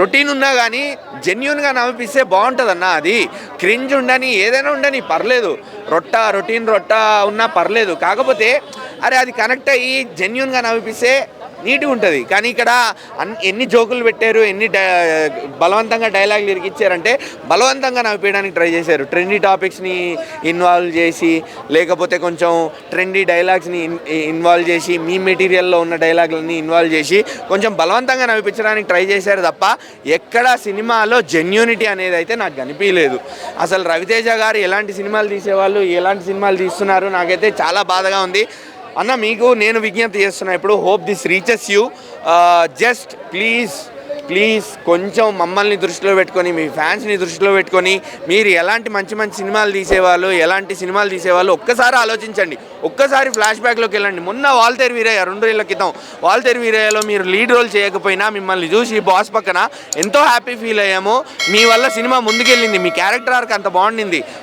Routine ఉన్నా కానీ జెన్యున్గా నవ్విస్తే బాగుంటుందన్న. అది క్రింజ్ ఉండని ఏదైనా ఉండని పర్లేదు, రొటీన్ రొట్ట ఉన్నా పర్లేదు. కాకపోతే అరే అది కనెక్ట్ అయ్యి జెన్యున్గా నవ్విస్తే నీట్గా ఉంటుంది. కానీ ఇక్కడ ఎన్ని జోకులు పెట్టారు, బలవంతంగా డైలాగులు ఇరికిచ్చారంటే బలవంతంగా నవ్విపోయడానికి ట్రై చేశారు. ట్రెండీ టాపిక్స్ని ఇన్వాల్వ్ చేసి, లేకపోతే కొంచెం ట్రెండీ డైలాగ్స్ని ఇన్వాల్వ్ చేసి, మీ మెటీరియల్లో ఉన్న డైలాగులని ఇన్వాల్వ్ చేసి కొంచెం బలవంతంగా నవ్వించడానికి ట్రై చేశారు తప్ప ఎక్కడ సినిమాలో జెన్యూనిటీ అనేది అయితే నాకు కనిపించలేదు. అసలు రవితేజ గారు ఎలాంటి సినిమాలు తీసేవాళ్ళు, ఎలాంటి సినిమాలు తీస్తున్నారు నాకైతే చాలా బాధగా ఉంది. అన్న మీకు నేను విజ్ఞప్తి చేస్తున్నా, ఇప్పుడు hope this reaches you. Just please కొంచెం మమ్మల్ని దృష్టిలో పెట్టుకొని, మీ ఫ్యాన్స్ని దృష్టిలో పెట్టుకొని, మీరు ఎలాంటి మంచి సినిమాలు తీసేవాళ్ళు ఒక్కసారి ఆలోచించండి. ఒక్కసారి ఫ్లాష్ బ్యాక్లోకి వెళ్ళండి. మొన్న వాల్తేరు వీరయ్య 2 ఏళ్ల క్రితం వాల్తేరు వీరయ్యలో మీరు లీడ్ రోల్ చేయకపోయినా మిమ్మల్ని చూసి బాస్ పక్కన ఎంతో హ్యాపీ ఫీల్ అయ్యాము. మీ వల్ల సినిమా ముందుకెళ్ళింది, మీ క్యారెక్టర్ ఆర్క్ అంత బాగుండింది.